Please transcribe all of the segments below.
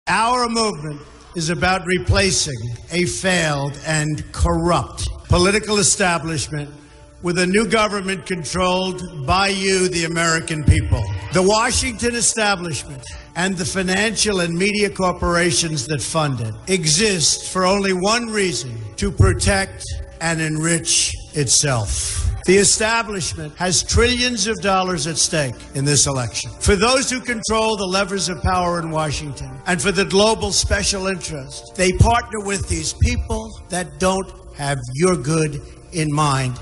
Our movement is about replacing a failed and corrupt political establishment with a new government controlled by you, the American people. The Washington establishment and the financial and media corporations that fund it exist for only one reason: to protect and enrich itself. The establishment has trillions of dollars at stake in this election. For those who control the levers of power in Washington and for the global special interests, they partner with these people that don't have your good in mind.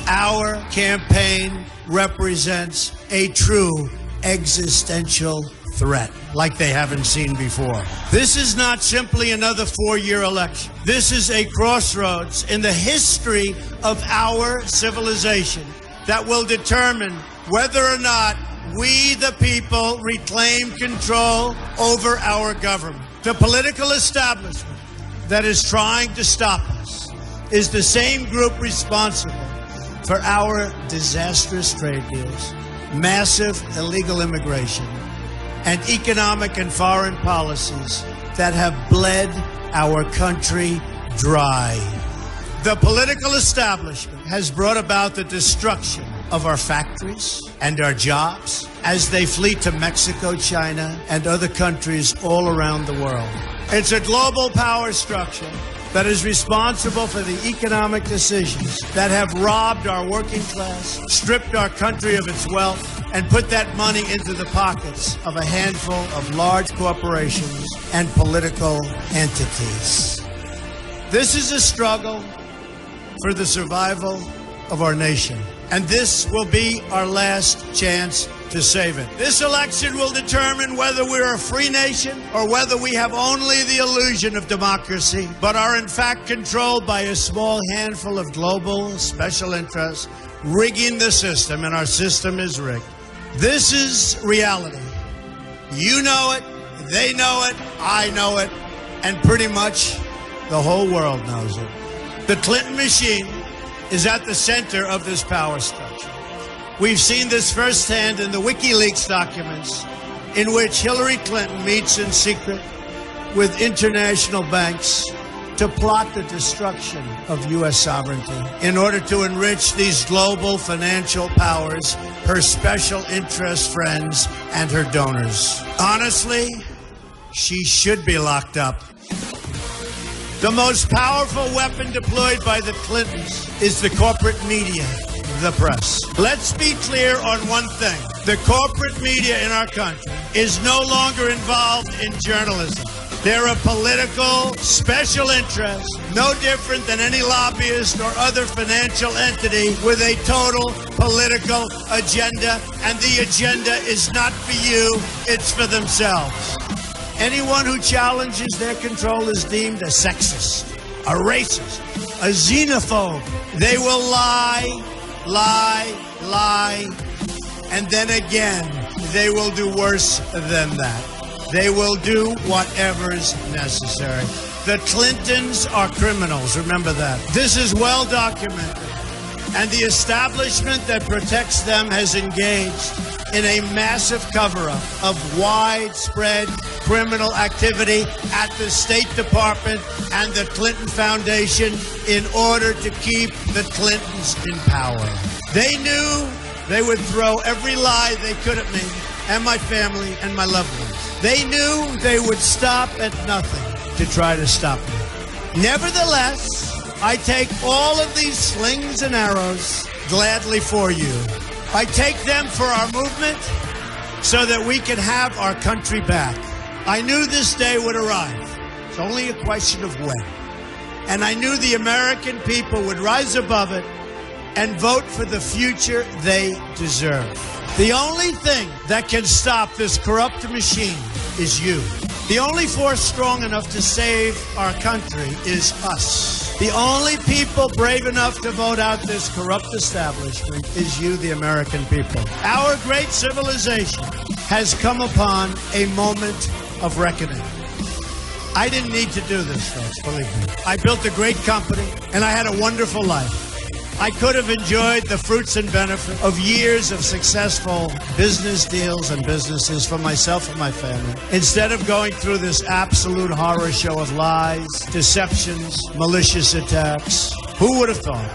Our campaign represents a true existential threat like they haven't seen before. This is not simply another four-year election. This is a crossroads in the history of our civilization that will determine whether or not we, the people, reclaim control over our government. The political establishment that is trying to stop us is the same group responsible for our disastrous trade deals, massive illegal immigration, and economic and foreign policies that have bled our country dry. The political establishment has brought about the destruction of our factories and our jobs as they flee to Mexico, China, and other countries all around the world. It's a global power structure that is responsible for the economic decisions that have robbed our working class, stripped our country of its wealth, and put that money into the pockets of a handful of large corporations and political entities. This is a struggle for the survival of our nation, and this will be our last chance to save it. This election will determine whether we're a free nation or whether we have only the illusion of democracy, but are in fact controlled by a small handful of global special interests rigging the system, and our system is rigged. This is reality. You know it, they know it, I know it, and pretty much the whole world knows it. The Clinton machine is at the center of this power structure. We've seen this firsthand in the WikiLeaks documents, in which Hillary Clinton meets in secret with international banks to plot the destruction of U.S. sovereignty in order to enrich these global financial powers, her special interest friends, and her donors. Honestly, she should be locked up. The most powerful weapon deployed by the Clintons is the corporate media, the press. Let's be clear on one thing. The corporate media in our country is no longer involved in journalism. They're a political special interest, no different than any lobbyist or other financial entity with a total political agenda, and the agenda is not for you, it's for themselves. Anyone who challenges their control is deemed a sexist, a racist, a xenophobe. They will lie, and then again, they will do worse than that. They will do whatever's necessary. The Clintons are criminals, remember that. This is well documented, and the establishment that protects them has engaged in a massive cover-up of widespread criminal activity at the State Department and the Clinton Foundation in order to keep the Clintons in power. They knew they would throw every lie they could at me and my family and my loved ones. They knew they would stop at nothing to try to stop me. Nevertheless, I take all of these slings and arrows gladly for you. I take them for our movement so that we can have our country back. I knew this day would arrive. It's only a question of when. And I knew the American people would rise above it and vote for the future they deserve. The only thing that can stop this corrupt machine is you. The only force strong enough to save our country is us. The only people brave enough to vote out this corrupt establishment is you, the American people. Our great civilization has come upon a moment of reckoning. I didn't need to do this, folks, believe me. I built a great company, and I had a wonderful life. I could have enjoyed the fruits and benefits of years of successful business deals and businesses for myself and my family, instead of going through this absolute horror show of lies, deceptions, malicious attacks. Who would have thought?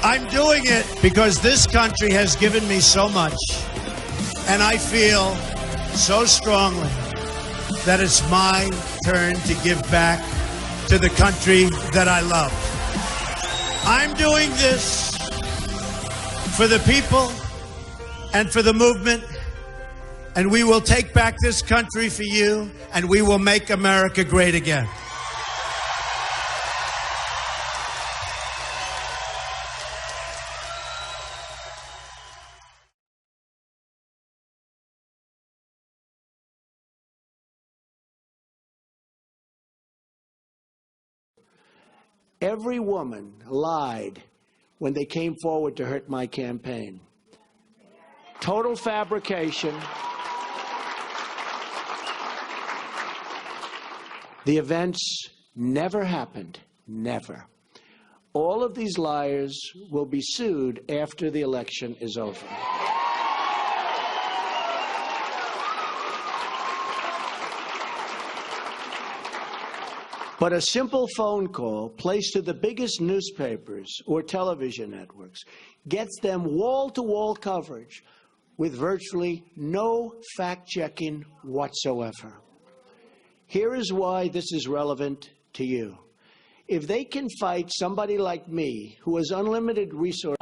I'm doing it because this country has given me so much, and I feel so strongly that it's my turn to give back to the country that I love. I'm doing this for the people and for the movement, and we will take back this country for you, and we will make America great again. Every woman lied when they came forward to hurt my campaign. Total fabrication. The events never happened. Never. All of these liars will be sued after the election is over. But a simple phone call placed to the biggest newspapers or television networks gets them wall-to-wall coverage with virtually no fact-checking whatsoever. Here is why this is relevant to you. If they can fight somebody like me, who has unlimited resources...